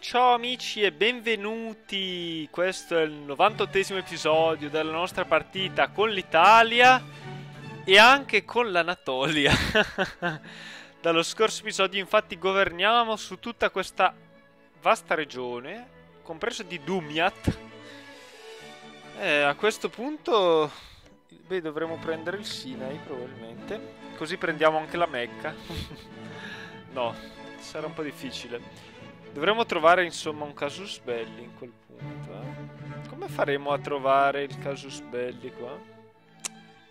Ciao amici e benvenuti! Questo è il 98esimo episodio della nostra partita con l'Italia e anche con l'Anatolia. Dallo scorso episodio infatti governiamo su tutta questa vasta regione, compreso di Dumiat. A questo punto, beh, dovremo prendere il Sinai probabilmente, così prendiamo anche la Mecca. No, sarà un po' difficile. Dovremmo trovare insomma un casus belli in quel punto. Come faremo a trovare il casus belli qua?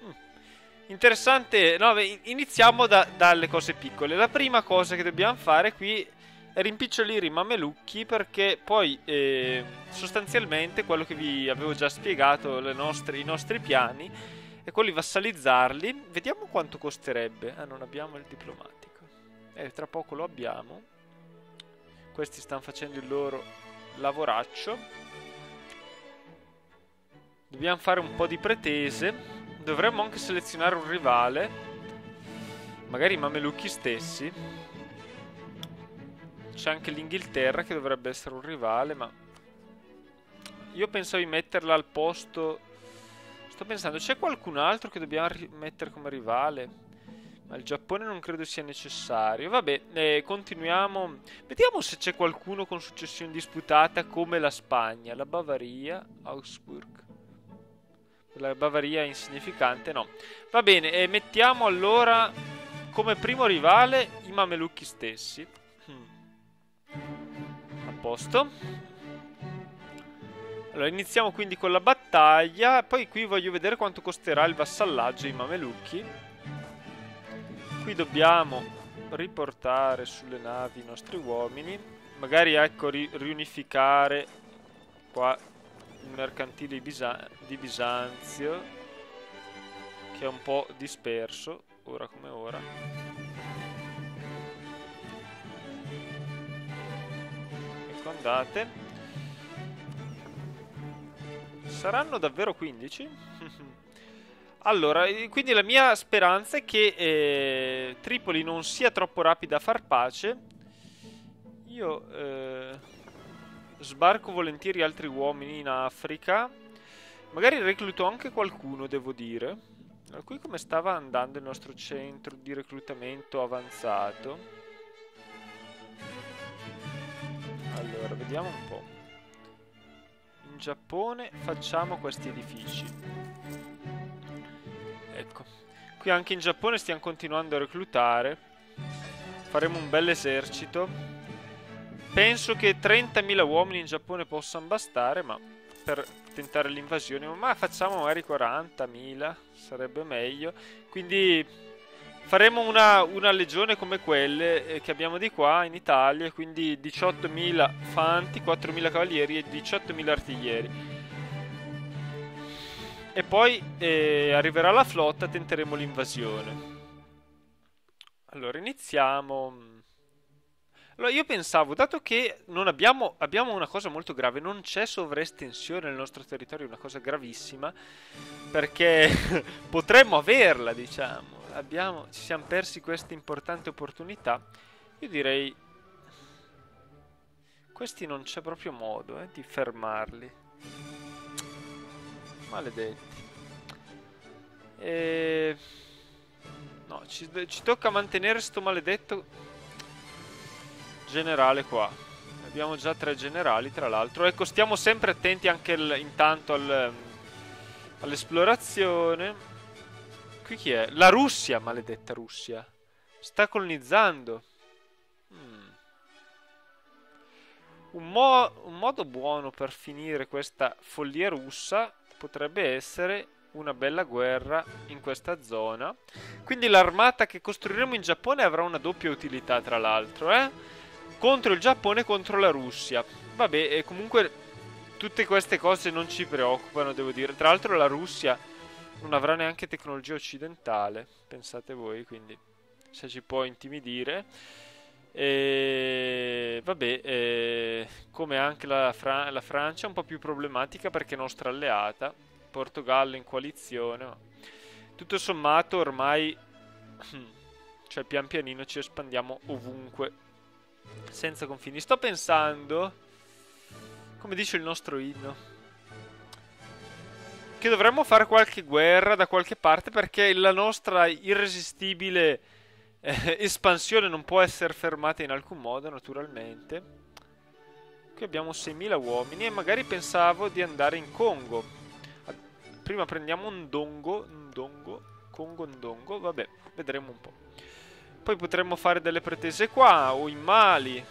Mm. Interessante. No, beh, iniziamo dalle cose piccole. La prima cosa che dobbiamo fare qui è rimpicciolire i mamelucchi, perché poi sostanzialmente quello che vi avevo già spiegato, i nostri piani, è quello di vassalizzarli. Vediamo quanto costerebbe. Non abbiamo il diplomatico. Tra poco lo abbiamo. Questi stanno facendo il loro lavoraccio. Dobbiamo fare un po' di pretese. Dovremmo anche selezionare un rivale, magari i mamelucchi stessi. C'è anche l'Inghilterra che dovrebbe essere un rivale, ma io pensavo di metterla al posto. Sto pensando, c'è qualcun altro che dobbiamo mettere come rivale? Ma il Giappone non credo sia necessario. Vabbè, continuiamo. Vediamo se c'è qualcuno con successione disputata come la Spagna. La Bavaria, Augsburg. La Bavaria è insignificante, no. Va bene, mettiamo allora come primo rivale i Mamelucchi stessi. A posto. Allora, iniziamo quindi con la battaglia. Poi qui voglio vedere quanto costerà il vassallaggio ai Mamelucchi. Qui dobbiamo riportare sulle navi i nostri uomini. Magari ecco riunificare qua il mercantile di Bisanzio, che è un po' disperso ora come ora. Ecco, andate. Saranno davvero 15? Allora, quindi la mia speranza è che Tripoli non sia troppo rapida a far pace. Io sbarco volentieri altri uomini in Africa. Magari recluto anche qualcuno, devo dire. Allora, qui come stava andando il nostro centro di reclutamento avanzato? Allora, vediamo un po'. In Giappone facciamo questi edifici. Ecco, qui anche in Giappone stiamo continuando a reclutare. Faremo un bel esercito. Penso che 30.000 uomini in Giappone possano bastare, ma per tentare l'invasione. Ma facciamo magari 40.000, sarebbe meglio. Quindi faremo una legione come quelle che abbiamo di qua in Italia. Quindi 18.000 fanti, 4.000 cavalieri e 18.000 artiglieri. E poi arriverà la flotta, tenteremo l'invasione. Allora, iniziamo. Allora, io pensavo, dato che non abbiamo una cosa molto grave, non c'è sovraestensione nel nostro territorio, una cosa gravissima, perché potremmo averla, diciamo. Ci siamo persi questa importante opportunità. Io direi, questi non c'è proprio modo, di fermarli. Maledetti. No, ci tocca mantenere sto maledetto generale qua. Abbiamo già 3 generali, tra l'altro. Ecco, stiamo sempre attenti anche intanto all'esplorazione. Qui chi è? La Russia, maledetta Russia. Sta colonizzando. Un modo buono per finire questa follia russa potrebbe essere una bella guerra in questa zona. Quindi l'armata che costruiremo in Giappone avrà una doppia utilità, tra l'altro, contro il Giappone e contro la Russia. Vabbè, e comunque tutte queste cose non ci preoccupano, devo dire. Tra l'altro la Russia non avrà neanche tecnologia occidentale, pensate voi, quindi se ci può intimidire. E vabbè, come anche la Francia è un po' più problematica perché è nostra alleata. Portogallo in coalizione, ma tutto sommato ormai cioè pian pianino ci espandiamo ovunque Senza confini. Sto pensando, come dice il nostro inno, che dovremmo fare qualche guerra da qualche parte perché la nostra irresistibile espansione non può essere fermata in alcun modo, naturalmente. Qui abbiamo 6.000 uomini e magari pensavo di andare in Congo. Prima prendiamo un Congo, Ndongo, vabbè, vedremo un po'. Poi potremmo fare delle pretese qua o in Mali.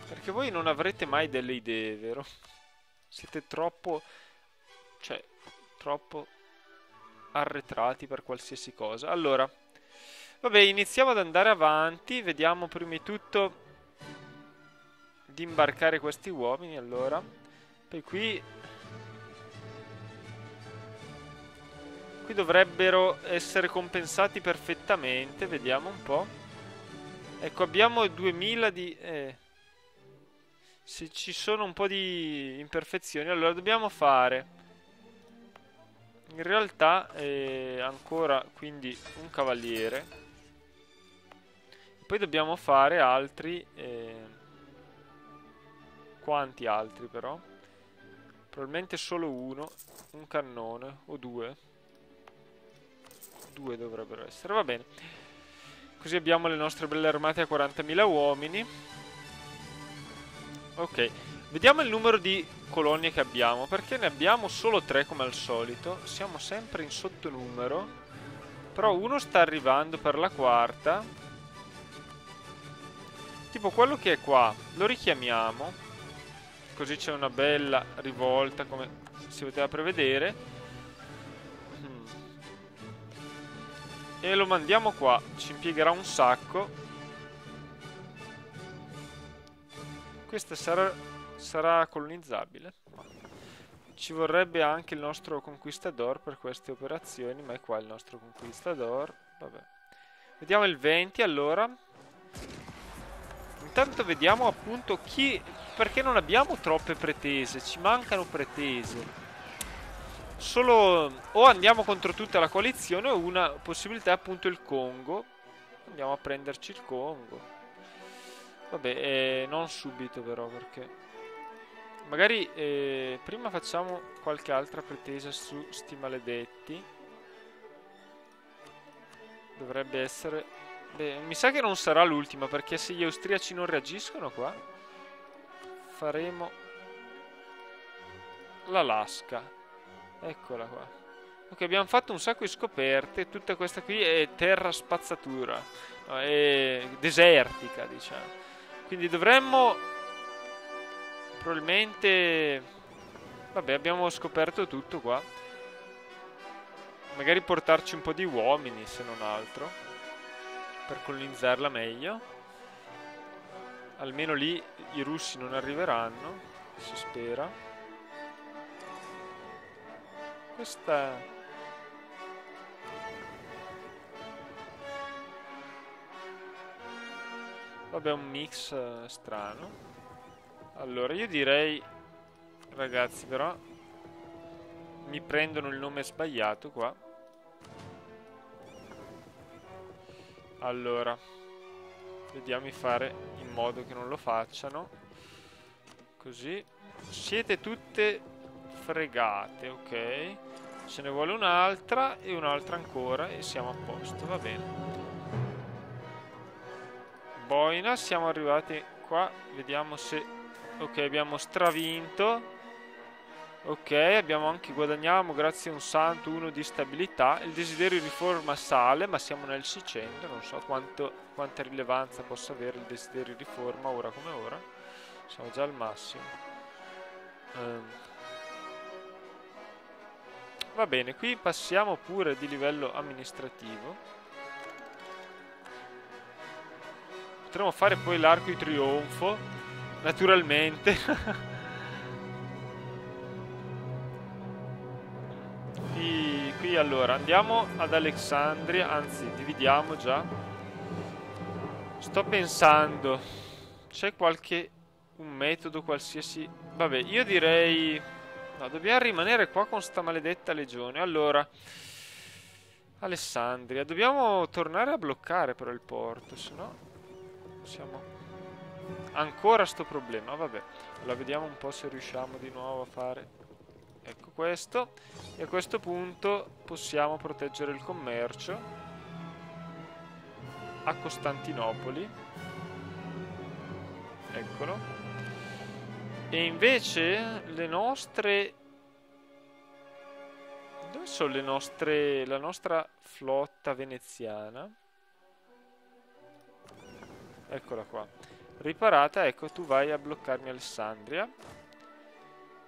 Perché voi non avrete mai delle idee, vero? Siete troppo, cioè, troppo arretrati per qualsiasi cosa. Allora, vabbè, iniziamo ad andare avanti. Vediamo prima di tutto di imbarcare questi uomini, allora. Poi qui dovrebbero essere compensati perfettamente. Vediamo un po'. Ecco, abbiamo 2000 di... se ci sono un po' di imperfezioni, allora dobbiamo fare in realtà ancora quindi un cavaliere. Poi dobbiamo fare altri quanti altri però? Probabilmente solo uno, un cannone o due. Due dovrebbero essere, va bene. Così abbiamo le nostre belle armate a 40.000 uomini. Ok, vediamo il numero di colonie che abbiamo, perché ne abbiamo solo 3 come al solito. Siamo sempre in sottonumero. Però uno sta arrivando per la quarta. Tipo quello che è qua, lo richiamiamo. Così c'è una bella rivolta, come si poteva prevedere. E lo mandiamo qua, ci impiegherà un sacco. Questa sarà colonizzabile. Ci vorrebbe anche il nostro conquistador per queste operazioni, ma è qua il nostro conquistador. Vabbè. Vediamo il 20 allora. Intanto vediamo appunto chi... Perché non abbiamo troppe pretese, ci mancano pretese. Solo o andiamo contro tutta la coalizione o una possibilità è appunto il Congo. Andiamo a prenderci il Congo. Vabbè, non subito però perché magari prima facciamo qualche altra pretesa su sti maledetti. Dovrebbe essere... Beh, mi sa che non sarà l'ultima perché se gli austriaci non reagiscono qua faremo l'Alaska. Eccola qua. Ok, abbiamo fatto un sacco di scoperte. Tutta questa qui è terra spazzatura, no, è desertica, diciamo. Quindi dovremmo probabilmente... Vabbè, abbiamo scoperto tutto qua. Magari portarci un po' di uomini, se non altro, per colonizzarla meglio. Almeno lì i russi non arriveranno, si spera. Questa... Vabbè, è un mix strano. Allora, io direi... Ragazzi, però... Mi prendono il nome sbagliato qua. Allora... Vediamo di fare in modo che non lo facciano. Così. Siete tutte fregate, ok. Ce ne vuole un'altra e un'altra ancora e siamo a posto, va bene. Boina, siamo arrivati qua, vediamo se... Ok, abbiamo stravinto. Ok, abbiamo anche guadagniamo grazie a un santo uno di stabilità. Il desiderio di riforma sale, ma siamo nel 600, non so quanta rilevanza possa avere il desiderio di riforma ora come ora. Siamo già al massimo. Va bene, qui passiamo pure di livello amministrativo. Potremmo fare poi l'arco di trionfo, naturalmente. Qui allora andiamo ad Alexandria, anzi dividiamo già. Sto pensando, c'è un metodo qualsiasi? Vabbè, io direi... No, dobbiamo rimanere qua con sta maledetta legione. Allora, Alessandria, dobbiamo tornare a bloccare però il porto, se no Siamo ancora a sto problema. Vabbè, la vediamo un po' se riusciamo di nuovo a fare. Ecco questo. E a questo punto possiamo proteggere il commercio a Costantinopoli. Eccolo. E invece le nostre... Dove sono le nostre... la nostra flotta veneziana? Eccola qua. Riparata, ecco, tu vai a bloccarmi Alessandria.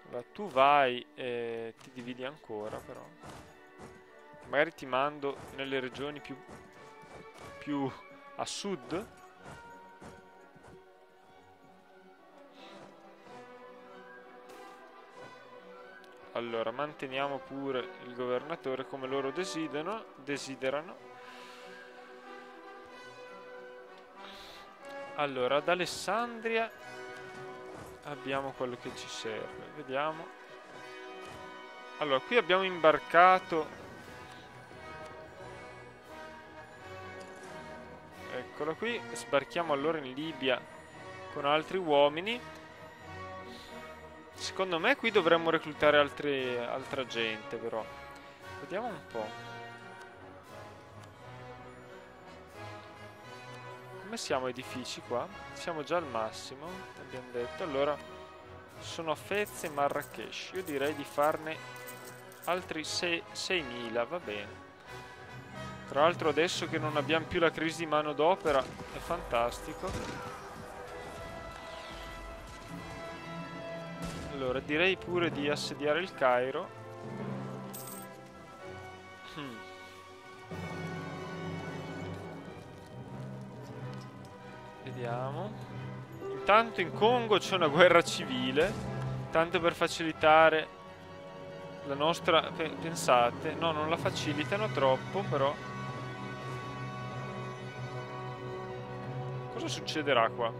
Allora, tu vai e ti dividi ancora, però. Magari ti mando nelle regioni più a sud. Allora, manteniamo pure il governatore come loro desiderano. Allora, ad Alessandria abbiamo quello che ci serve. Vediamo. Allora, qui abbiamo imbarcato. Eccolo qui. Sbarchiamo allora in Libia con altri uomini. Secondo me qui dovremmo reclutare altra gente, però. Vediamo un po'. Come siamo edifici qua? Siamo già al massimo, abbiamo detto. Allora, sono a Fez e Marrakesh. Io direi di farne altri 6.000, va bene. Tra l'altro adesso che non abbiamo più la crisi di manodopera, è fantastico. Allora, direi pure di assediare il Cairo. Vediamo. Intanto in Congo c'è una guerra civile. Tanto per facilitare la nostra... Pensate, no, non la facilitano troppo, però. Cosa succederà qua?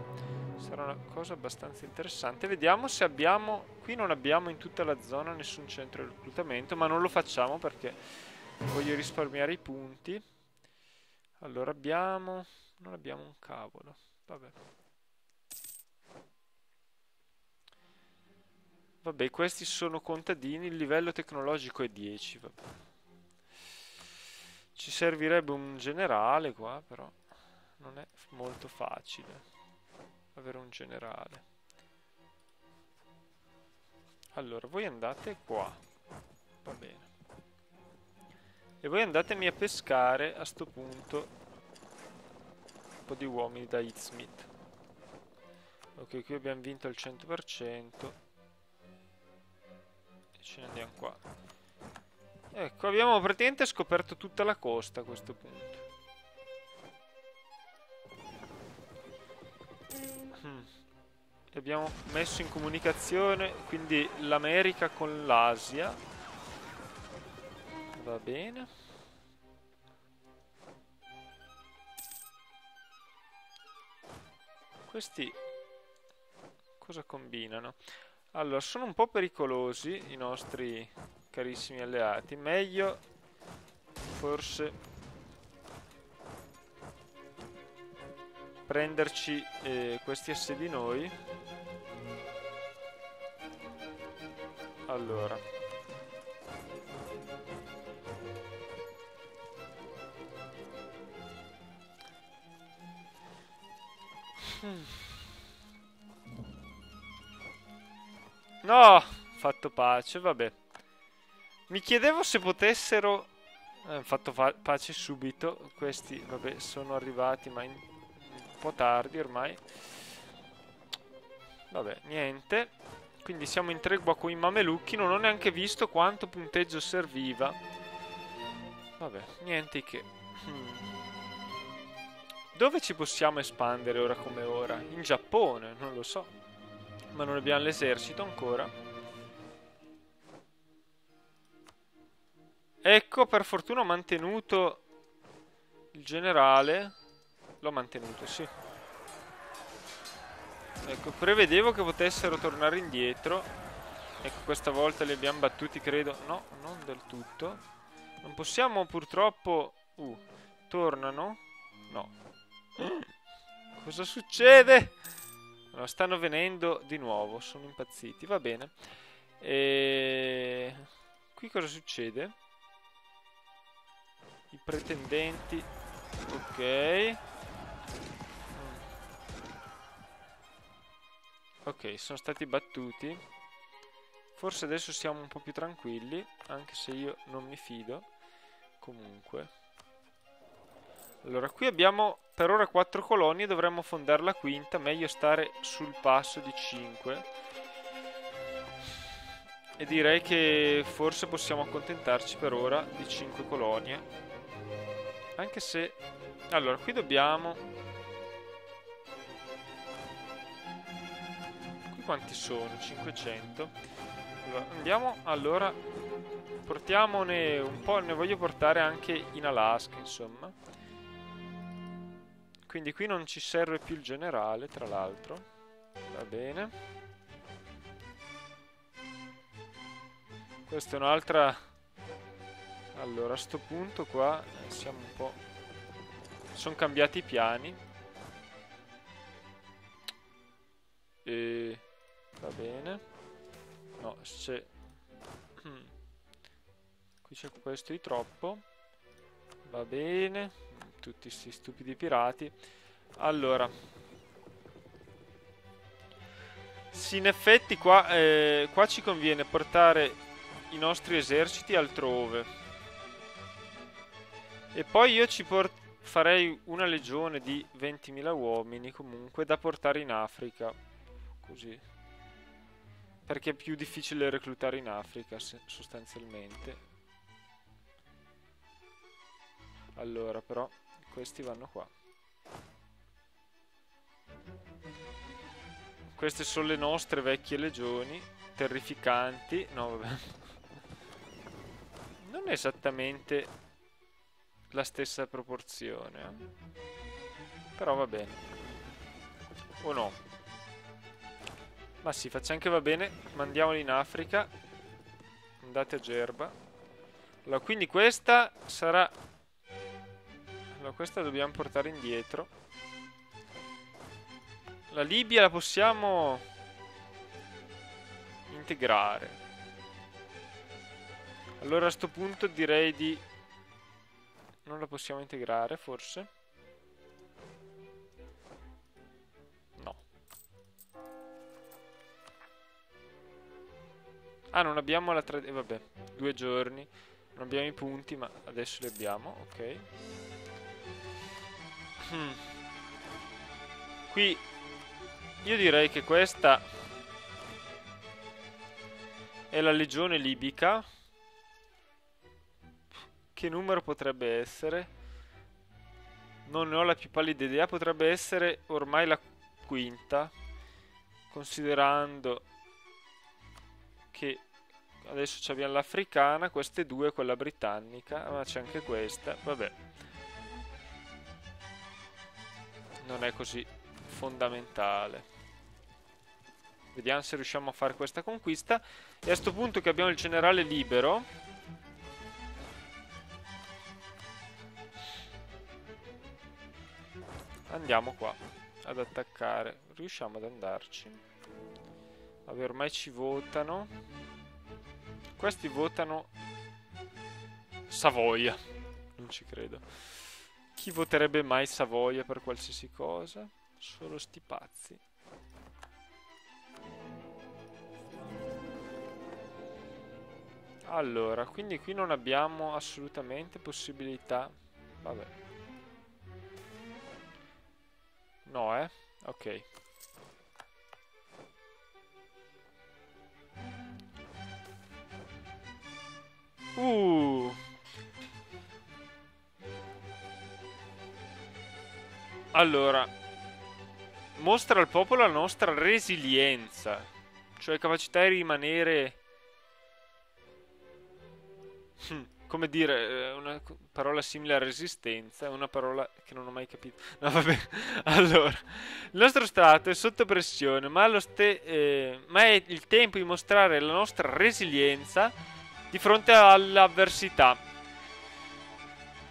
Sarà una cosa abbastanza interessante. Vediamo se abbiamo... Qui non abbiamo in tutta la zona nessun centro di reclutamento, ma non lo facciamo perché voglio risparmiare i punti. Allora abbiamo... Non abbiamo un cavolo. Vabbè. Vabbè, questi sono contadini, il livello tecnologico è 10, vabbè. Ci servirebbe un generale qua, però non è molto facile avere un generale. Allora, voi andate qua, va bene. E voi andatemi a pescare a sto punto un po' di uomini da Izmit. Ok, qui abbiamo vinto al 100%. Ce ne andiamo qua. Ecco, abbiamo praticamente scoperto tutta la costa a questo punto. E abbiamo messo in comunicazione quindi l'America con l'Asia. Va bene. Questi cosa combinano? Allora, sono un po' pericolosi i nostri carissimi alleati. Meglio forse prenderci questi assedi noi. Allora, no, fatto pace, vabbè. Mi chiedevo se potessero... fatto pace subito. Questi, vabbè, sono arrivati, ma un po' tardi ormai. Vabbè, niente. Quindi siamo in tregua con i mamelucchi. Non ho neanche visto quanto punteggio serviva. Vabbè, niente che... Dove ci possiamo espandere ora come ora? In Giappone, non lo so. Ma non abbiamo l'esercito ancora. Ecco, per fortuna ho mantenuto il generale. L'ho mantenuto, sì. Ecco, prevedevo che potessero tornare indietro. Ecco, questa volta li abbiamo battuti, credo. No, non del tutto. Non possiamo purtroppo... tornano? No. Cosa succede? No, stanno venendo di nuovo. Sono impazziti. Va bene. Qui cosa succede? I pretendenti. Ok. Ok, sono stati battuti. Forse adesso siamo un po' più tranquilli, anche se io non mi fido. Comunque. Allora, qui abbiamo per ora 4 colonie, dovremmo fondare la quinta, meglio stare sul passo di 5. E direi che forse possiamo accontentarci per ora di 5 colonie. Anche se... Allora, qui dobbiamo... Qui quanti sono? 500. Allora, andiamo, allora... Portiamone un po', ne voglio portare anche in Alaska, insomma. Quindi qui non ci serve più il generale, tra l'altro. Va bene. Questa è un'altra... Allora, a sto punto qua siamo un po'... Sono cambiati i piani. E... Va bene. No, c'è... Qui c'è questo di troppo. Va bene. Tutti questi stupidi pirati. Allora. Sì, in effetti qua, qua ci conviene portare i nostri eserciti altrove. E poi io farei una legione di 20.000 uomini comunque da portare in Africa. Così. Perché è più difficile reclutare in Africa sostanzialmente. Allora, però, questi vanno qua. Queste sono le nostre vecchie legioni. Terrificanti. No, vabbè. Non è esattamente la stessa proporzione. Però va bene. O no? Ma sì, faccia anche va bene. Mandiamoli in Africa. Andate a Gerba. Allora, quindi questa sarà... Allora, questa dobbiamo portare indietro. La Libia la possiamo integrare. Allora a sto punto direi di... Non la possiamo integrare, forse? No. Ah, non abbiamo la vabbè, 2 giorni. Non abbiamo i punti, ma adesso li abbiamo, ok. Qui io direi che questa è la legione libica. Che numero potrebbe essere? Non ne ho la più pallida idea. Potrebbe essere ormai la quinta, considerando che adesso abbiamo l'africana, queste due, quella britannica, ma c'è anche questa, vabbè. Non è così fondamentale. Vediamo se riusciamo a fare questa conquista. E a sto punto che abbiamo il generale libero, andiamo qua ad attaccare. Riusciamo ad andarci. Vabbè, ormai ci votano. Questi votano Savoia. Non ci credo. Chi voterebbe mai Savoia per qualsiasi cosa? Solo sti pazzi. Allora, quindi qui non abbiamo assolutamente possibilità. Vabbè. No, ok. Allora, mostra al popolo la nostra resilienza, cioè capacità di rimanere... Come dire, una parola simile a resistenza, è una parola che non ho mai capito. No, vabbè. Allora, il nostro stato è sotto pressione, ma è il tempo di mostrare la nostra resilienza di fronte all'avversità.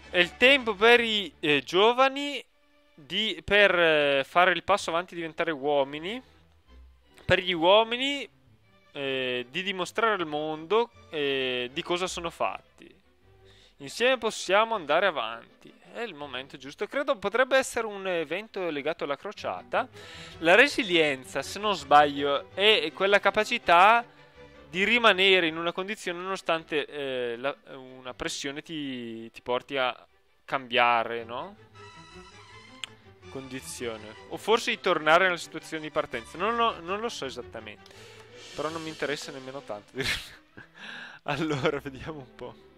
È il tempo per i giovani per fare il passo avanti e diventare uomini, per gli uomini, di dimostrare al mondo di cosa sono fatti. Insieme possiamo andare avanti. È il momento giusto. Credo potrebbe essere un evento legato alla crociata. La resilienza, se non sbaglio, è quella capacità di rimanere in una condizione nonostante una pressione ti porti a cambiare, no? Condizione. O forse di tornare nella situazione di partenza. Non lo so esattamente. Però non mi interessa nemmeno tanto. Allora, vediamo un po'.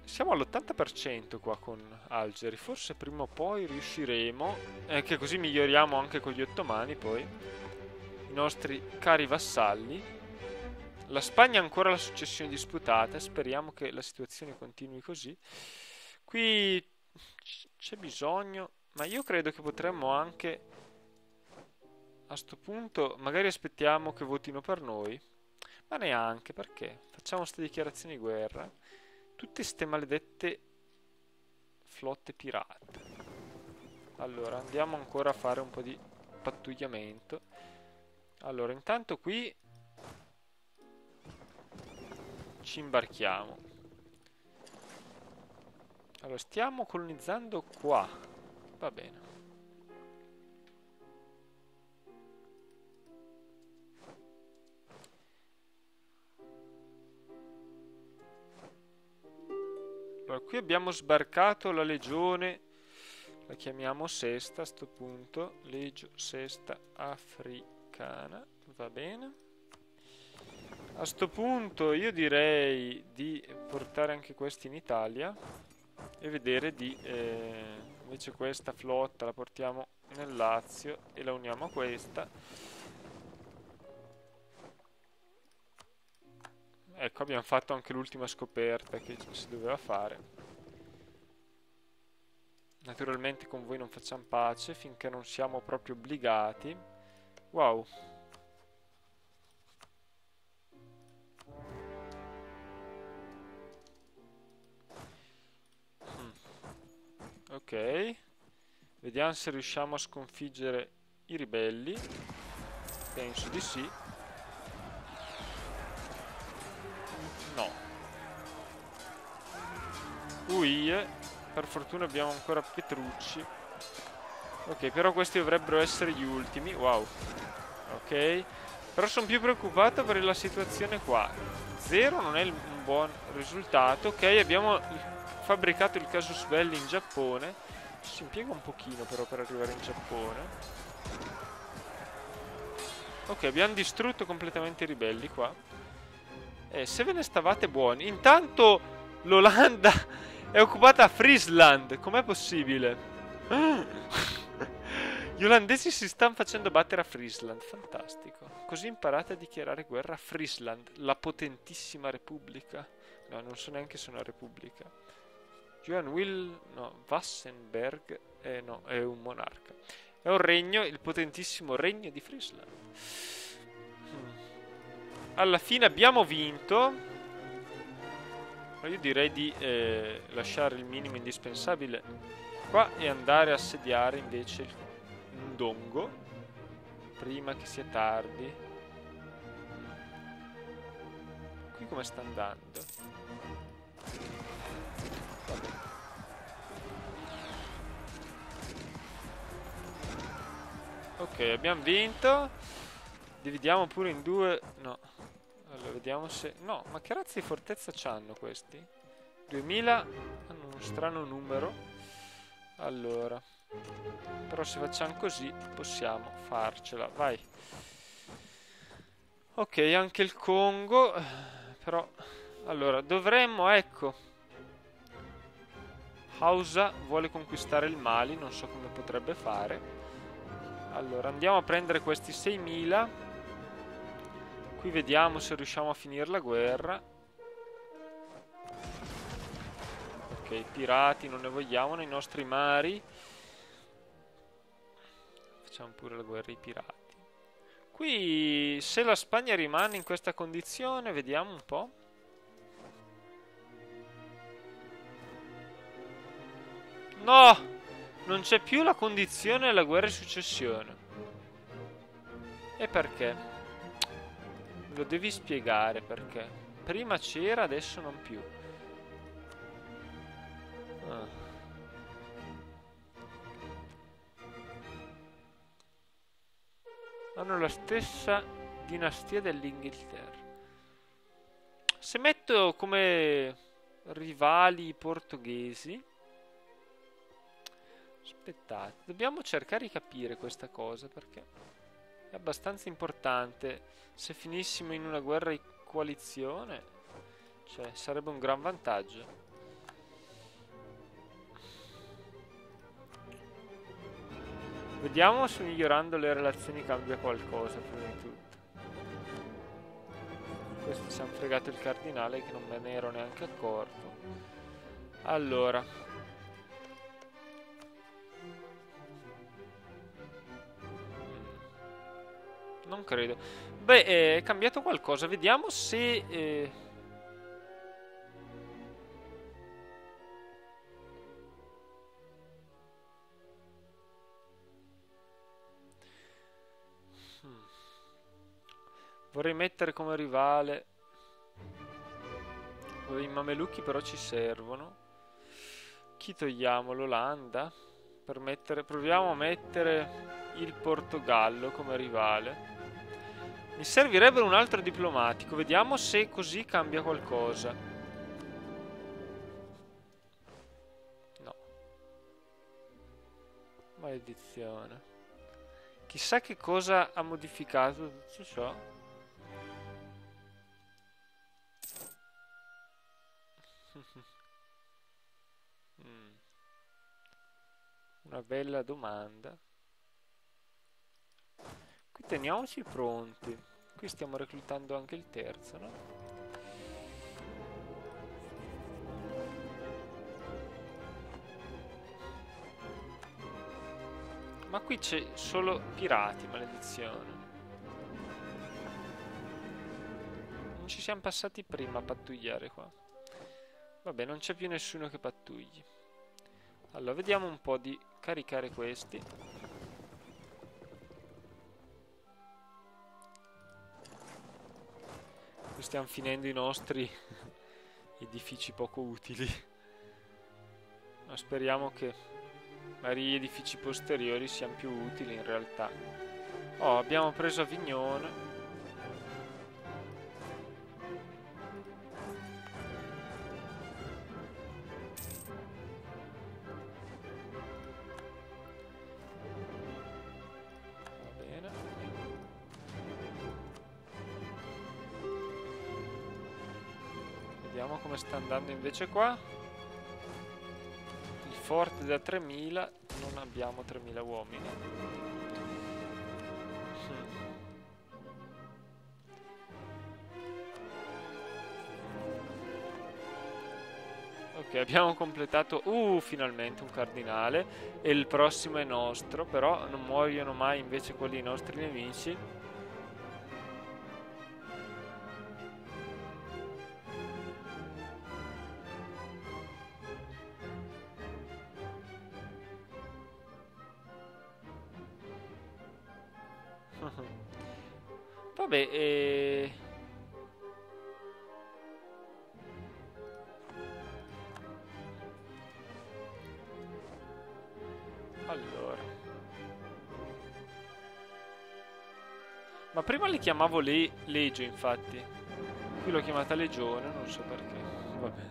Siamo all'80% qua con Algeri. Forse prima o poi riusciremo. Che così miglioriamo anche con gli ottomani poi. I nostri cari vassalli. La Spagna ha ancora la successione disputata. Speriamo che la situazione continui così. Qui c'è bisogno. Ma io credo che potremmo anche... A sto punto magari aspettiamo che votino per noi. Ma neanche, perché? Facciamo queste dichiarazioni di guerra. Tutte ste maledette flotte pirate. Allora, andiamo ancora a fare un po' di pattugliamento. Allora, intanto qui ci imbarchiamo. Allora, stiamo colonizzando qua. Va bene. Allora, qui abbiamo sbarcato la legione, la chiamiamo sesta a sto punto, legio sesta africana, va bene. A sto punto io direi di portare anche questi in Italia e vedere di, invece questa flotta la portiamo nel Lazio e la uniamo a questa. Ecco, abbiamo fatto anche l'ultima scoperta che si doveva fare. Naturalmente con voi non facciamo pace finché non siamo proprio obbligati. Wow. Ok. Vediamo se riusciamo a sconfiggere i ribelli. Penso di sì. No. Per fortuna abbiamo ancora Petrucci. Ok, però questi dovrebbero essere gli ultimi. Wow. Ok. Però sono più preoccupato per la situazione qua. 0 non è un buon risultato. Ok, abbiamo fabbricato il casus belli in Giappone. Ci si impiega un pochino però per arrivare in Giappone. Ok, abbiamo distrutto completamente i ribelli qua. Se ve ne stavate buoni. Intanto l'Olanda è occupata a Friesland. Com'è possibile? Gli olandesi si stanno facendo battere a Friesland. Fantastico. Così imparate a dichiarare guerra a Friesland, la potentissima repubblica. No, non so neanche se è una repubblica. No, Wassenberg. No, è un monarca. È un regno, il potentissimo regno di Friesland. Alla fine abbiamo vinto. Io direi di lasciare il minimo indispensabile qua e andare a assediare invece il Ndongo prima che sia tardi. Qui come sta andando? Vabbè. Ok, abbiamo vinto. Dividiamo pure in due. No. Allora, vediamo se... No, ma che razza di fortezza c'hanno questi? 2000 hanno uno strano numero. Allora. Però se facciamo così possiamo farcela. Vai. Ok, anche il Congo. Però... Allora, dovremmo, ecco. Hausa vuole conquistare il Mali. Non so come potrebbe fare. Allora, andiamo a prendere questi 6000. Qui vediamo se riusciamo a finire la guerra. Ok, pirati non ne vogliamo nei nostri mari. Facciamo pure la guerra ai pirati. Qui se la Spagna rimane in questa condizione, vediamo un po'. No! Non c'è più la condizione della guerra di successione. E perché? Lo devi spiegare perché. Prima c'era, adesso non più. Ah. Hanno la stessa dinastia dell'Inghilterra. Se metto come rivali i portoghesi... Aspettate, dobbiamo cercare di capire questa cosa perché è abbastanza importante. Se finissimo in una guerra di coalizione, cioè, sarebbe un gran vantaggio. Vediamo se migliorando le relazioni cambia qualcosa, prima di tutto. Questo ci hanno fregato il cardinale che non me ne ero neanche accorto. Allora. Non credo. Beh, è cambiato qualcosa. Vediamo se... Vorrei mettere come rivale... I mamelucchi però ci servono. Chi togliamo? L'Olanda? Per mettere... Proviamo a mettere il Portogallo come rivale. Mi servirebbe un altro diplomatico. Vediamo se così cambia qualcosa. No. Maledizione. Chissà che cosa ha modificato tutto ciò. Una bella domanda. Qui teniamoci pronti. Qui stiamo reclutando anche il terzo, no? Ma qui c'è solo pirati, maledizione. Non ci siamo passati prima a pattugliare qua. Vabbè, non c'è più nessuno che pattugli. Allora, vediamo un po' di caricare questi. Qui stiamo finendo i nostri edifici poco utili. Ma speriamo che magari gli edifici posteriori siano più utili in realtà. Oh, abbiamo preso Avignone. Vediamo come sta andando invece qua. Il forte da 3000. Non abbiamo 3000 uomini. Ok, abbiamo completato. Finalmente un cardinale. E il prossimo è nostro. Però non muoiono mai invece quelli nostri nemici. Vabbè, allora. Ma prima li chiamavo Legio, infatti. Qui l'ho chiamata Legione, non so perché. Vabbè.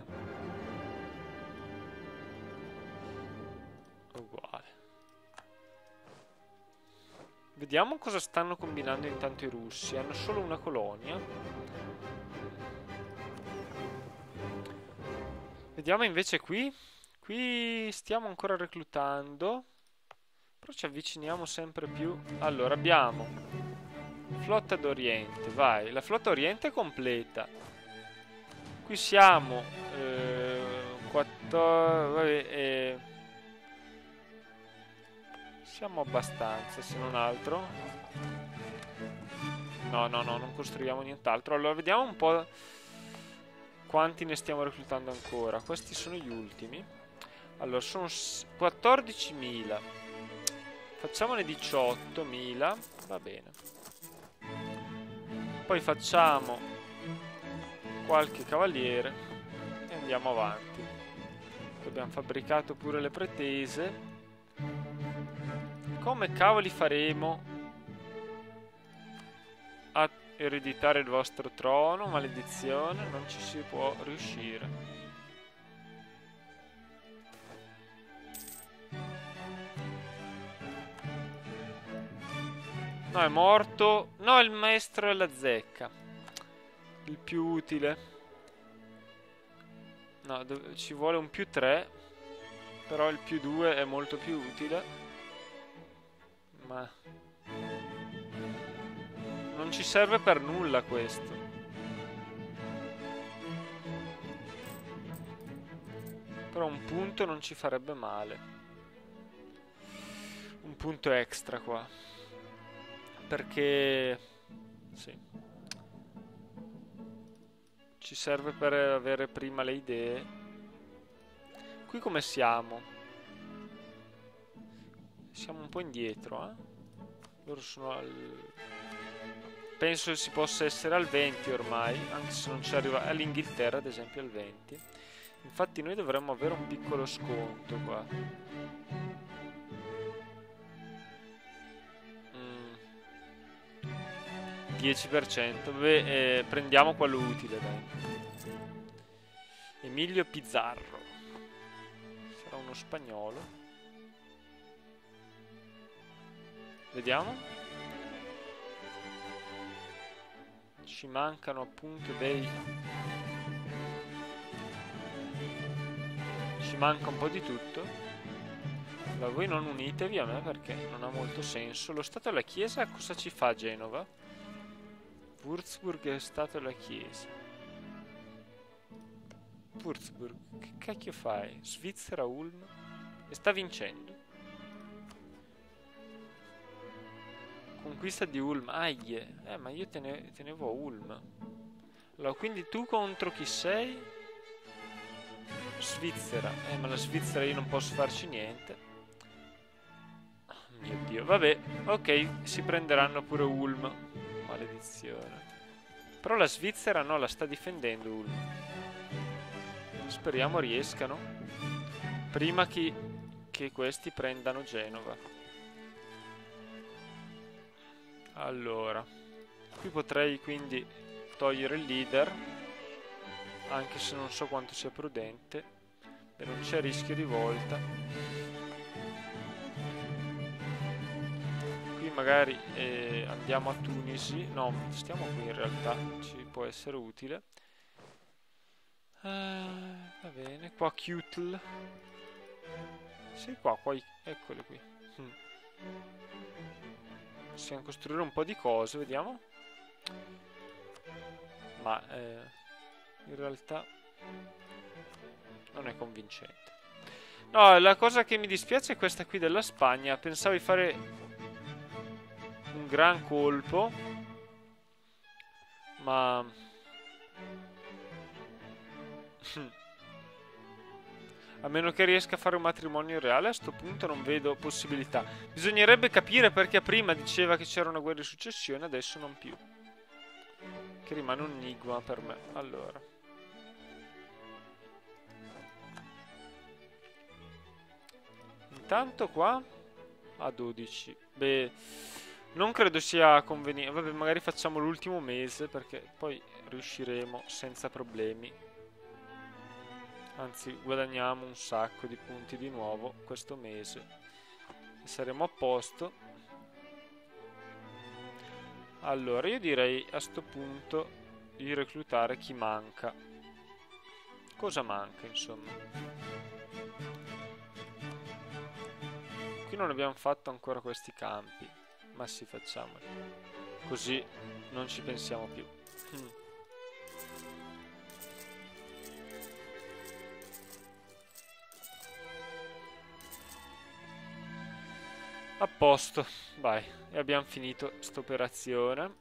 Uguale. Vediamo cosa stanno combinando intanto i russi. Hanno solo una colonia. Vediamo invece qui. Qui stiamo ancora reclutando. Però ci avviciniamo sempre più. Allora, abbiamo flotta d'Oriente. Vai, la flotta Oriente è completa. Qui siamo 14... Vabbè, siamo abbastanza, se non altro. No, non costruiamo nient'altro. Allora, vediamo un po' quanti ne stiamo reclutando ancora. Questi sono gli ultimi. Allora, sono 14.000. Facciamone 18.000. Va bene. Poi facciamo qualche cavaliere e andiamo avanti. Abbiamo fabbricato pure le pretese. Come cavoli faremo a ereditare il vostro trono? Maledizione, non ci si può riuscire. No, è morto. No, il maestro è la zecca. Il più utile. No, ci vuole un più 3. Però il più 2 è molto più utile. Ma non ci serve per nulla questo. Però un punto non ci farebbe male. Un punto extra qua. Perché sì, ci serve per avere prima le idee. Qui come siamo? Siamo un po' indietro, eh? Loro sono al... Penso si possa essere al 20 ormai, anche se non ci arriva... All'Inghilterra, ad esempio, al 20. Infatti noi dovremmo avere un piccolo sconto qua. 10%. Beh, prendiamo quello utile, dai. Emilio Pizzarro. Sarà uno spagnolo. Vediamo. Ci mancano appunto dei... Ci manca un po' di tutto. Allora, voi non unitevi a me perché non ha molto senso. Lo Stato e la Chiesa cosa ci fa a Genova? Würzburg è Stato e la Chiesa. Würzburg, che cacchio fai? Svizzera, Ulm? E sta vincendo. Conquista di Ulm. Aie. Ma io tenevo a Ulm. Allora, quindi tu contro chi sei? Svizzera. Ma la Svizzera io non posso farci niente. Oh, mio Dio. Vabbè. Ok, si prenderanno pure Ulm. Maledizione. Però la Svizzera no, la sta difendendo Ulm. Speriamo riescano. Prima che questi prendano Genova. Allora, qui potrei quindi togliere il leader, anche se non so quanto sia prudente, e non c'è rischio di volta. Qui magari andiamo a Tunisi, no, stiamo qui in realtà, ci può essere utile. Va bene, qua Kutl. Sì, qua, eccole qui. Possiamo costruire un po' di cose, vediamo. Ma in realtà non è convincente. No, la cosa che mi dispiace è questa qui della Spagna. Pensavo di fare un gran colpo, ma a meno che riesca a fare un matrimonio reale, a sto punto non vedo possibilità. Bisognerebbe capire perché prima diceva che c'era una guerra di successione, adesso non più. Che rimane un enigma per me. Allora. Intanto qua a 12. Beh, non credo sia conveniente. Vabbè, magari facciamo l'ultimo mese perché poi riusciremo senza problemi. Anzi, guadagniamo un sacco di punti di nuovo questo mese. E saremo a posto. Allora, io direi a sto punto di reclutare chi manca. Cosa manca, insomma? Qui non abbiamo fatto ancora questi campi. Ma sì, facciamoli. Così non ci pensiamo più. A posto, vai, e abbiamo finito questa operazione.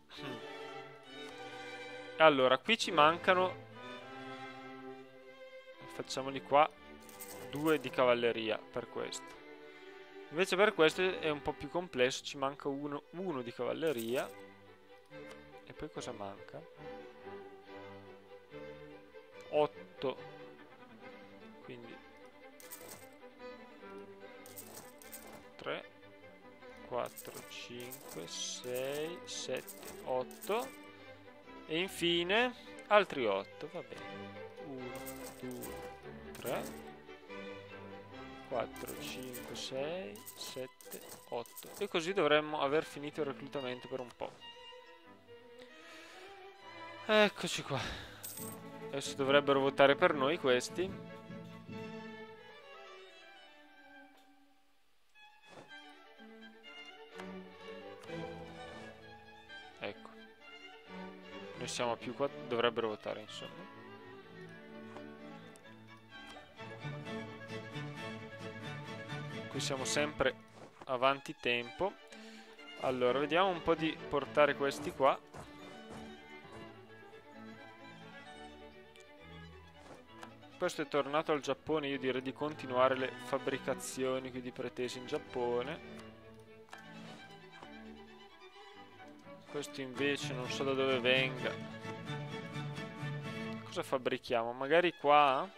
Allora, qui ci mancano. Facciamoli qua. 2 di cavalleria per questo. Invece per questo è un po' più complesso, ci manca uno di cavalleria. E poi cosa manca? 8. Quindi 3, 4, 5, 6, 7, 8. E infine altri 8, va bene. 1, 2, 3, 4, 5, 6, 7, 8. E così dovremmo aver finito il reclutamento per un po'. Eccoci qua. Adesso dovrebbero votare per noi questi. Ecco. Noi siamo più qua, dovrebbero votare insomma. Qui siamo sempre avanti tempo. Allora, vediamo un po' di portare questi qua. Questo è tornato al Giappone, io direi di continuare le fabbricazioni qui di pretese in Giappone. Questo invece non so da dove venga. Cosa fabbrichiamo? Magari qua?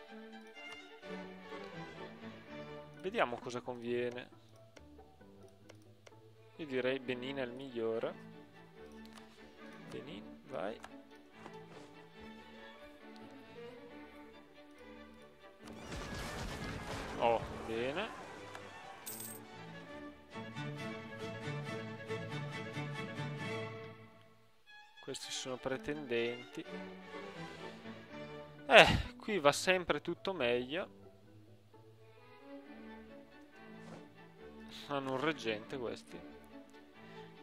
Vediamo cosa conviene. Io direi Benin è il migliore. Benin, vai. Oh, bene. Questi sono pretendenti. Qui va sempre tutto meglio. Hanno un reggente questi.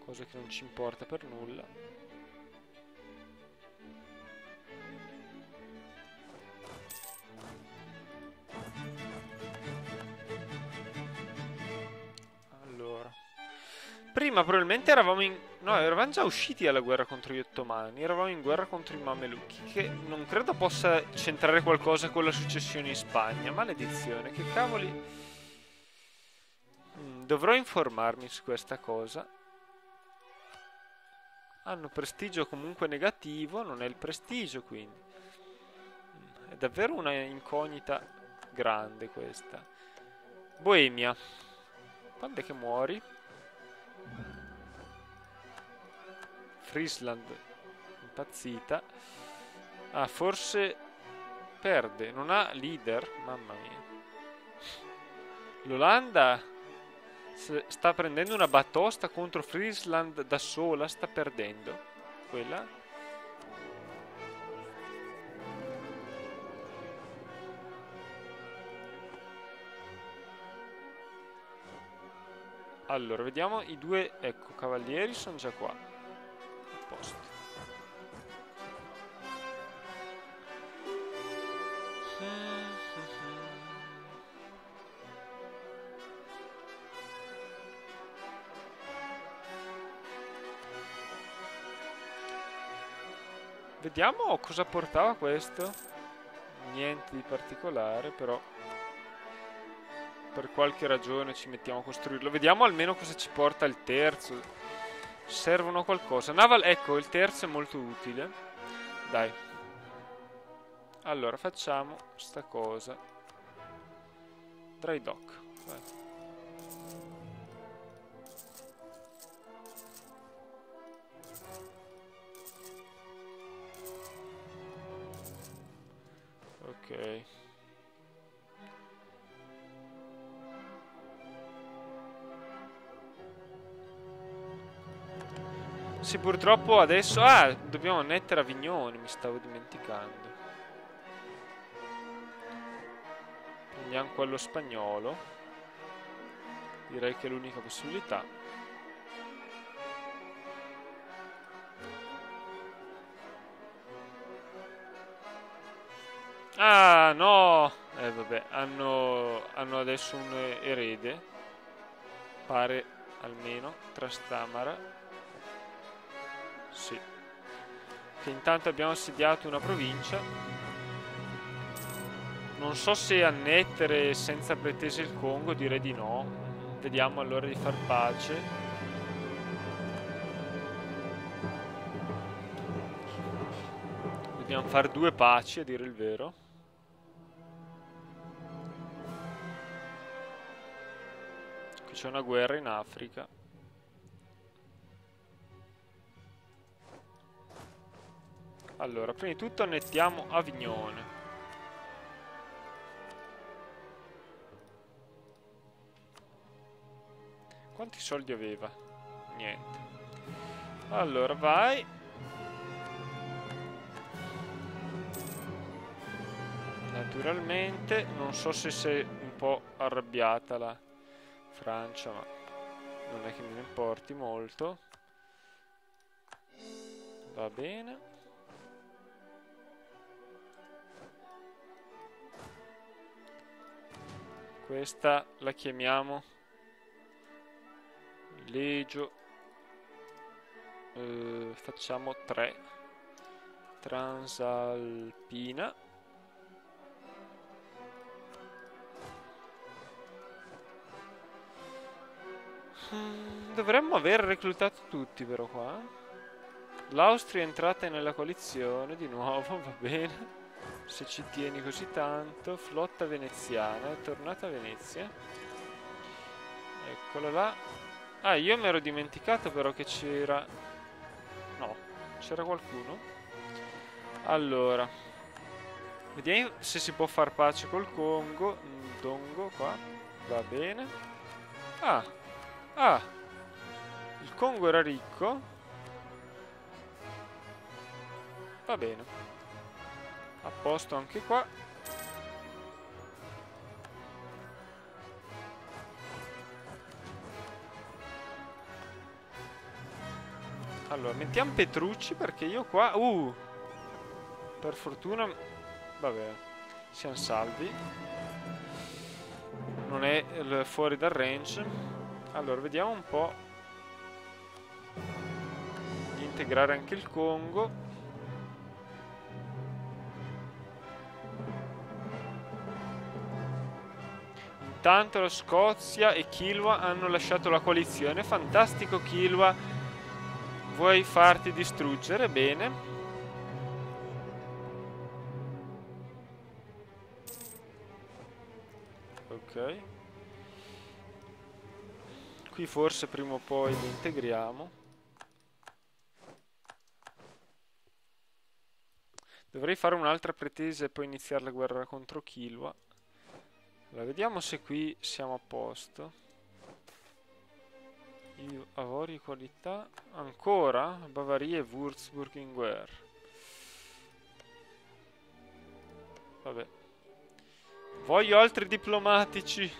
Cosa che non ci importa per nulla. Prima probabilmente eravamo in... No, eravamo già usciti dalla guerra contro gli ottomani. Eravamo in guerra contro i mamelucchi, che non credo possa c'entrare qualcosa con la successione in Spagna. Maledizione, che cavoli. Dovrò informarmi su questa cosa. Hanno prestigio comunque negativo, non è il prestigio quindi. È davvero una incognita grande questa. Boemia. Quando è che muori? Friesland impazzita. Ah, forse perde. Non ha leader. Mamma mia. L'Olanda sta prendendo una batosta contro Friesland da sola. Sta perdendo quella. Allora, vediamo i due, ecco, cavalieri sono già qua. A posto. Vediamo cosa portava questo. Niente di particolare, però per qualche ragione ci mettiamo a costruirlo. Vediamo almeno cosa ci porta il terzo. Servono qualcosa. Naval, ecco, il terzo è molto utile. Dai. Allora, facciamo sta cosa. Dry dock. Vai. Ok. Sì, purtroppo adesso... Ah, dobbiamo annettere Avignone, mi stavo dimenticando. Prendiamo quello spagnolo. Direi che è l'unica possibilità. Ah, no! Vabbè, hanno adesso un erede. Pare, almeno, Trastamara. Sì. Che intanto abbiamo assediato una provincia. Non so se annettere senza pretese il Congo, direi di no. Vediamo allora di far pace. Dobbiamo fare 2 paci, a dire il vero. Qui c'è una guerra in Africa. Allora, prima di tutto annettiamo Avignone. Quanti soldi aveva? Niente. Allora, vai. Naturalmente, non so se sei un po' arrabbiata la Francia, ma non è che me ne importi molto. Va bene. Questa la chiamiamo Legio. Facciamo 3. Transalpina. Dovremmo aver reclutato tutti però qua. L'Austria è entrata nella coalizione di nuovo, va bene. Se ci tieni così tanto. Flotta veneziana, è tornata a Venezia. Eccola là. Ah, io mi ero dimenticato però che c'era... No, c'era qualcuno. Allora, vediamo se si può far pace col Congo. Dongo qua, va bene. Ah, ah, il Congo era ricco. Va bene. A posto anche qua. Allora, mettiamo Petrucci perché io qua... per fortuna... Vabbè, siamo salvi. Non è fuori dal range. Allora, vediamo un po' di integrare anche il Congo. Intanto la Scozia e Kilwa hanno lasciato la coalizione. Fantastico Kilwa. Vuoi farti distruggere? Bene. Ok. Qui forse prima o poi li integriamo. Dovrei fare un'altra pretesa e poi iniziare la guerra contro Kilwa. Allora, vediamo se qui siamo a posto. Avorio qualità. Ancora? Bavaria e Würzburg in guerra. Vabbè. Voglio altri diplomatici.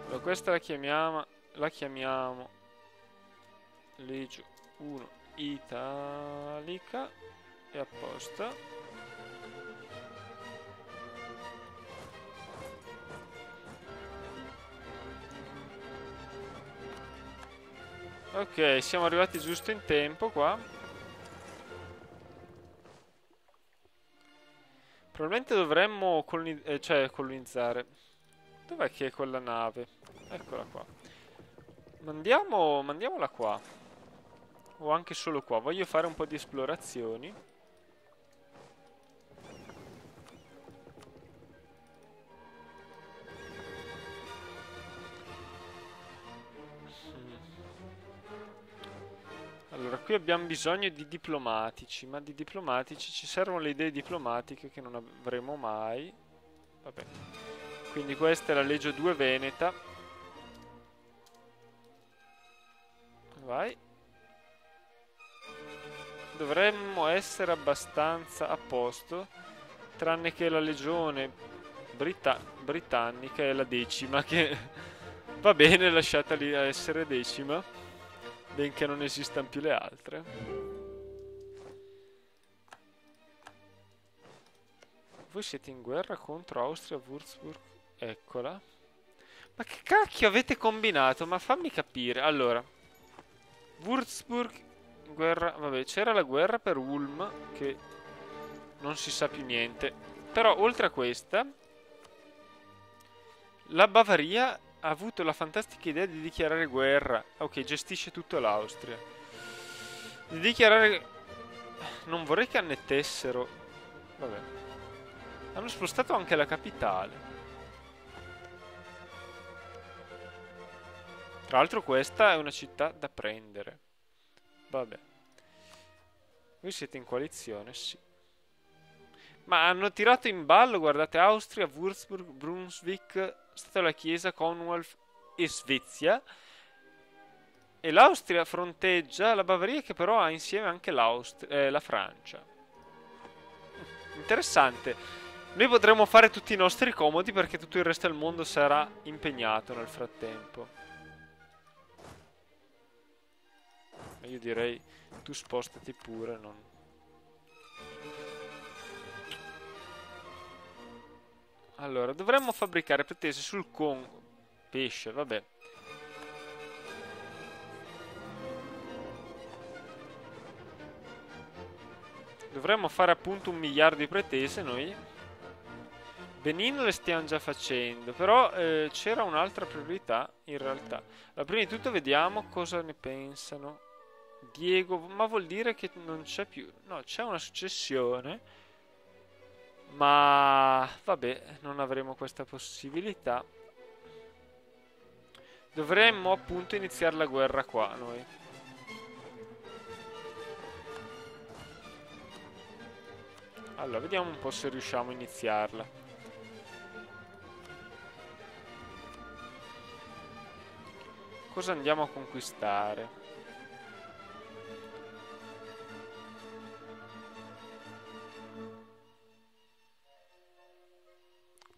Allora, questa la chiamiamo Legio 1 Italica. E apposta. Ok, siamo arrivati giusto in tempo qua. Probabilmente dovremmo colonizzare. Dov'è che è quella nave? Eccola qua. Mandiamola qua. O anche solo qua. Voglio fare un po' di esplorazioni. Allora, qui abbiamo bisogno di diplomatici, ma di diplomatici ci servono le idee diplomatiche che non avremo mai. Vabbè. Quindi questa è la Legio 2 Veneta. Vai. Dovremmo essere abbastanza a posto, tranne che la legione britannica è la 10ª, che va bene, lasciata lì a essere 10ª. Benché non esistano più le altre. Voi siete in guerra contro Austria, Würzburg. Eccola. Ma che cacchio avete combinato? Ma fammi capire. Allora, Würzburg, guerra... Vabbè, c'era la guerra per Ulm, che non si sa più niente. Però oltre a questa, la Bavaria ha avuto la fantastica idea di dichiarare guerra. Ok, gestisce tutto l'Austria. Di dichiarare... Non vorrei che annettessero. Vabbè. Hanno spostato anche la capitale. Tra l'altro questa è una città da prendere. Vabbè. Voi siete in coalizione, sì. Ma hanno tirato in ballo, guardate, Austria, Würzburg, Brunswick, Stato della Chiesa, Commonwealth e Svezia. E l'Austria fronteggia la Bavaria che però ha insieme anche la Francia. Interessante. Noi potremmo fare tutti i nostri comodi perché tutto il resto del mondo sarà impegnato nel frattempo. Io direi tu spostati pure, non... Allora, dovremmo fabbricare pretese sul Congo. Pesce, vabbè. Dovremmo fare appunto 1 miliardo di pretese noi. Benin le stiamo già facendo, però c'era un'altra priorità in realtà. Allora, prima di tutto vediamo cosa ne pensano. Diego, ma vuol dire che non c'è più... No, c'è una successione. Ma vabbè, non avremo questa possibilità. Dovremmo appunto iniziare la guerra qua noi. Allora, vediamo un po' se riusciamo a iniziarla. Cosa andiamo a conquistare?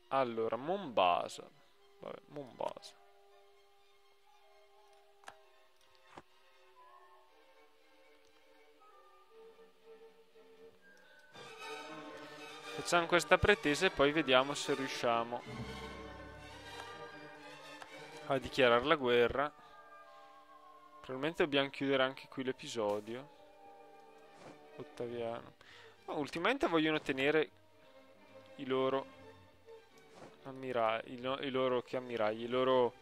Allora, Mombasa. Vabbè, Mombasa. Facciamo questa pretesa e poi vediamo se riusciamo a dichiarare la guerra. Probabilmente dobbiamo chiudere anche qui l'episodio. Ottaviano. Oh, ultimamente vogliono tenere i loro ammiragli, i loro che ammiragli, i loro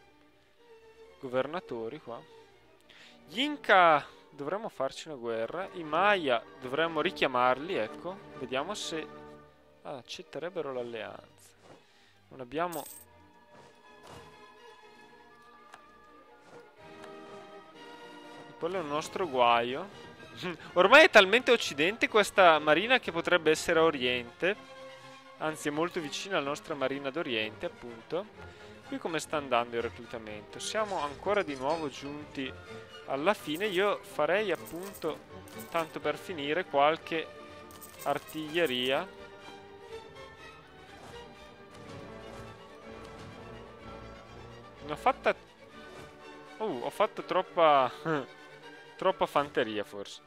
governatori qua. Gli Inca dovremmo farci una guerra. I Maya dovremmo richiamarli, ecco. Vediamo se accetterebbero l'alleanza. Non abbiamo... Quello è un nostro guaio. Ormai è talmente occidente questa marina che potrebbe essere a oriente. Anzi, è molto vicina alla nostra marina d'oriente, appunto. Qui come sta andando il reclutamento? Siamo ancora di nuovo giunti alla fine. Io farei appunto, tanto per finire, qualche artiglieria. Ne ho fatta... ho fatto troppa... troppa fanteria forse.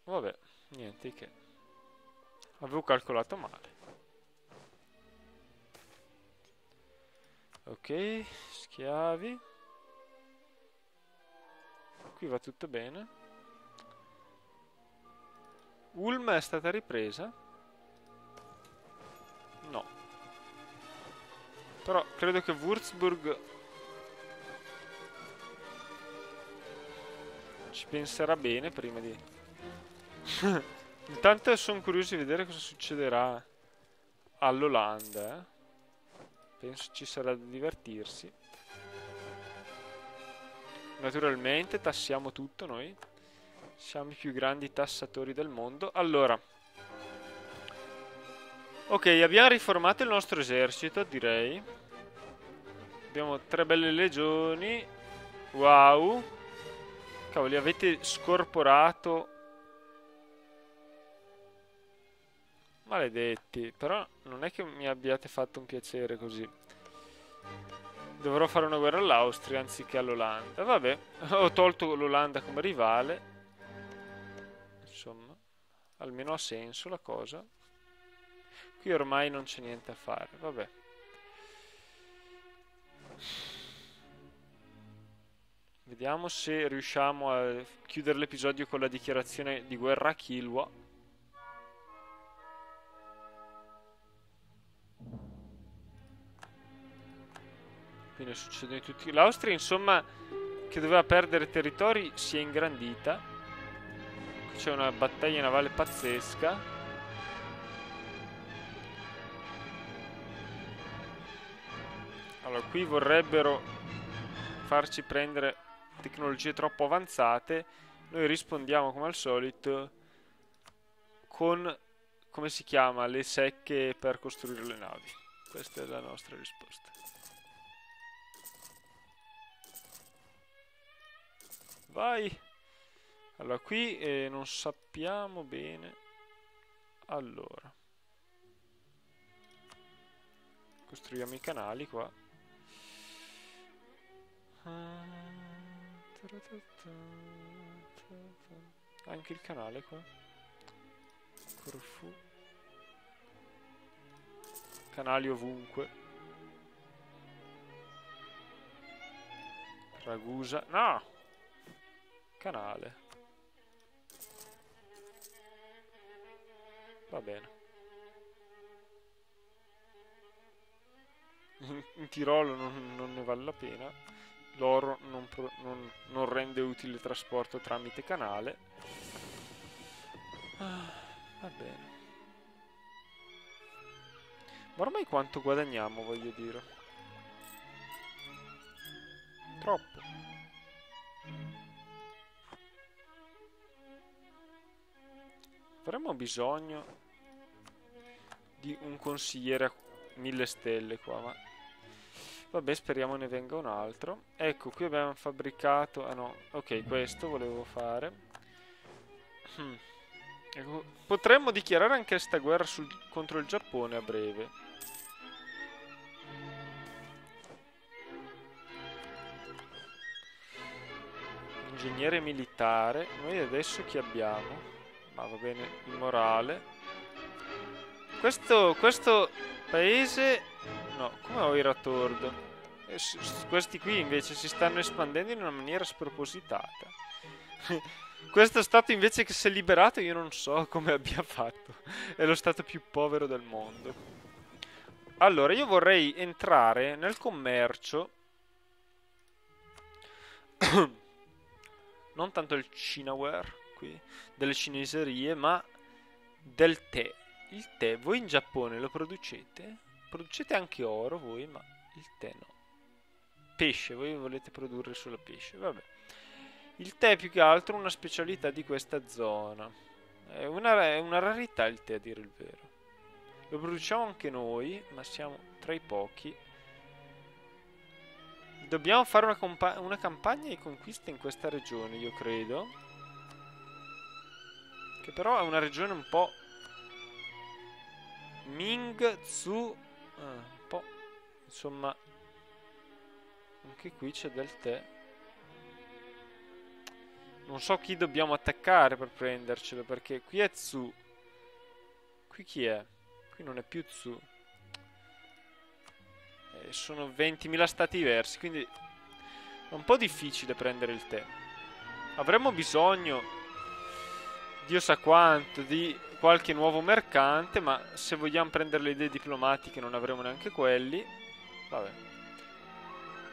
Vabbè, niente che... Avevo calcolato male. Ok, schiavi. Qui va tutto bene. Ulm è stata ripresa? No. Però credo che Würzburg ci penserà bene prima di... Intanto sono curioso di vedere cosa succederà all'Olanda, eh. Penso ci sarà da divertirsi. Naturalmente tassiamo tutto noi. Siamo i più grandi tassatori del mondo. Allora. Ok, abbiamo riformato il nostro esercito, direi. Abbiamo 3 belle legioni. Wow. Cavoli, avete scorporato. Maledetti, però non è che mi abbiate fatto un piacere così. Dovrò fare una guerra all'Austria anziché all'Olanda. Vabbè, ho tolto l'Olanda come rivale. Insomma, almeno ha senso la cosa. Qui ormai non c'è niente a fare, vabbè. Vediamo se riusciamo a chiudere l'episodio con la dichiarazione di guerra a Kilwa. Qui ne succedono di tutti. L'Austria, insomma, che doveva perdere territori, si è ingrandita. Qui c'è una battaglia navale pazzesca. Allora, qui vorrebbero farci prendere tecnologie troppo avanzate. Noi rispondiamo come al solito con, come si chiama, le secche per costruire le navi. Questa è la nostra risposta. Vai. Allora, qui non sappiamo bene. Allora, costruiamo i canali qua. Anche il canale qua. Corfù. Canali ovunque. Ragusa. No! Canale. Va bene. In Tirolo non ne vale la pena. L'oro non rende utile il trasporto tramite canale. Va bene. Ma ormai quanto guadagniamo, voglio dire? Troppo. Avremmo bisogno di un consigliere a 1000 stelle qua, ma vabbè, speriamo ne venga un altro. Ecco, qui abbiamo fabbricato. Ah no, ok, questo volevo fare. Ecco, potremmo dichiarare anche questa guerra contro il Giappone a breve. Ingegnere militare. Noi adesso chi abbiamo? Ma va bene, il morale. Questo paese... No, come ho Iratordo? Questi qui invece si stanno espandendo in una maniera spropositata. Questo stato invece che si è liberato io non so come abbia fatto. È lo stato più povero del mondo. Allora, io vorrei entrare nel commercio. Non tanto il Cinaware qui, delle cineserie, ma del tè. Il tè, voi in Giappone lo producete? Producete anche oro voi, ma il tè no. Pesce, voi volete produrre solo pesce, vabbè. Il tè è più che altro una specialità di questa zona. È una rarità il tè, a dire il vero. Lo produciamo anche noi, ma siamo tra i pochi. Dobbiamo fare una campagna di conquista in questa regione, io credo. Che però è una regione un po'... Ming, Tzu... un po'... Insomma... Anche qui c'è del tè. Non so chi dobbiamo attaccare per prendercelo, perché qui è Tzu. Qui chi è? Qui non è più Tzu. Sono 20.000 stati diversi, quindi è un po' difficile prendere il tè. Avremmo bisogno, Dio sa quanto, di qualche nuovo mercante, ma se vogliamo prendere le idee diplomatiche non avremo neanche quelli. Vabbè.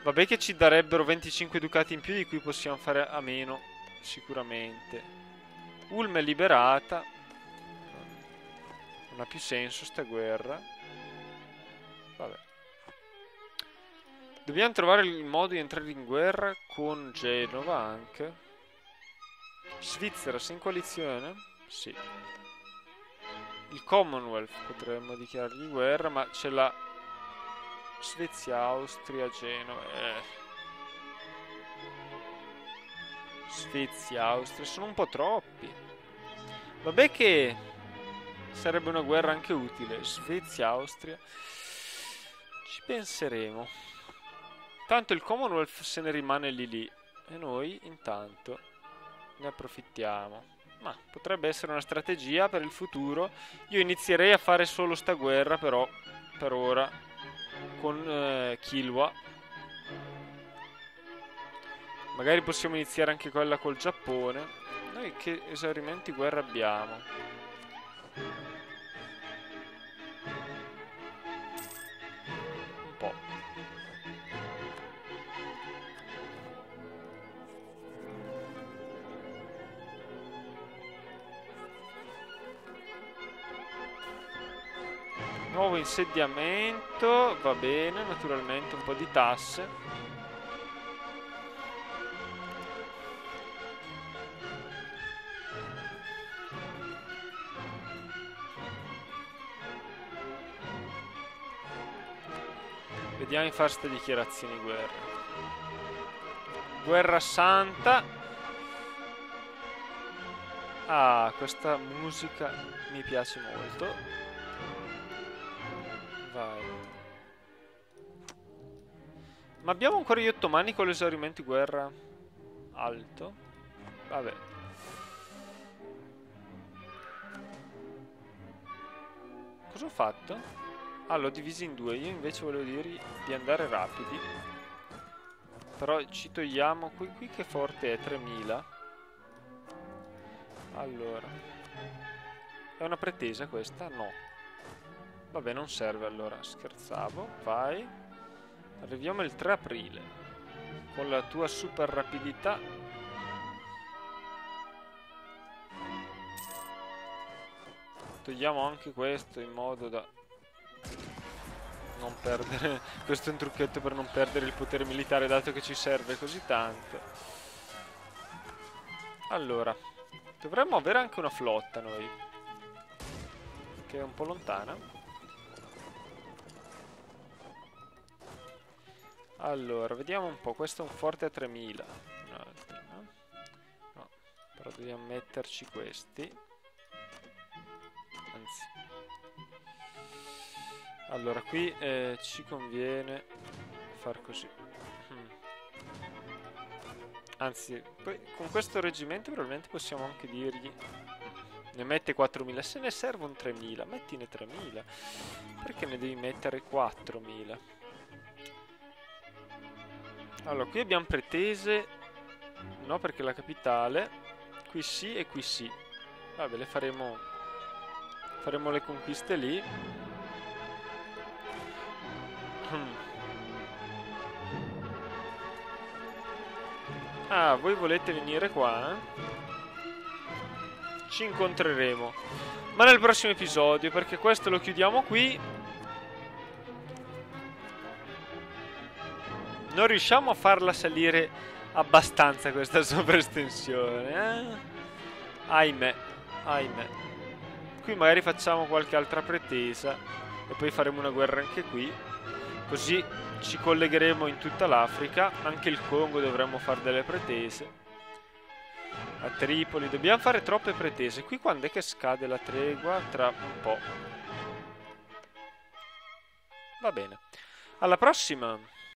Vabbè che ci darebbero 25 ducati in più, di cui possiamo fare a meno, sicuramente. Ulm è liberata. Non ha più senso sta guerra. Vabbè. Dobbiamo trovare il modo di entrare in guerra con Genova anche. Svizzera, sei in coalizione? Sì. Il Commonwealth potremmo dichiarargli guerra, ma c'è la Svezia, Austria, Genova. Svezia, Austria, sono un po' troppi. Vabbè che sarebbe una guerra anche utile. Svezia, Austria. Ci penseremo. Tanto il Commonwealth se ne rimane lì lì. E noi intanto ne approfittiamo. Ma potrebbe essere una strategia per il futuro. Io inizierei a fare solo sta guerra però per ora con Kilwa. Magari possiamo iniziare anche quella col Giappone. Noi che esaurimenti guerra abbiamo? Un po'. Nuovo insediamento, va bene, naturalmente un po' di tasse. Vediamo di fare queste dichiarazioni di guerra. Guerra santa. Ah, questa musica mi piace molto. Vai. Ma abbiamo ancora gli ottomani con l'esaurimento di guerra alto? Vabbè. Cosa ho fatto? Ah, l'ho divisi in due. Io invece volevo dirgli di andare rapidi. Però ci togliamo qui che forte è 3000. Allora, è una pretesa questa? No. Vabbè, non serve allora, scherzavo. Vai. Arriviamo il 3 aprile. Con la tua super rapidità. Togliamo anche questo in modo da non perdere. Questo è un trucchetto per non perdere il potere militare, dato che ci serve così tanto. Allora, dovremmo avere anche una flotta noi, che è un po' lontana. Allora, vediamo un po'. Questo è un forte a 3000. Un altro, no? No, però dobbiamo metterci questi. Anzi, allora qui ci conviene far così. Anzi, poi con questo reggimento probabilmente possiamo anche dirgli: ne mette 4000. Se ne servono 3000, mettine 3000. Perché ne devi mettere 4000? Allora, qui abbiamo pretese. No, perché la capitale. Qui sì e qui sì. Vabbè, le faremo le conquiste lì. Ah, voi volete venire qua? Ci incontreremo, ma nel prossimo episodio, perché questo lo chiudiamo qui. Non riusciamo a farla salire abbastanza questa sovraestensione, Ahimè, ahimè. Qui magari facciamo qualche altra pretesa e poi faremo una guerra anche qui. Così ci collegheremo in tutta l'Africa. Anche il Congo dovremmo fare delle pretese. A Tripoli dobbiamo fare troppe pretese. Qui quando è che scade la tregua? Tra un po'. Va bene. Alla prossima!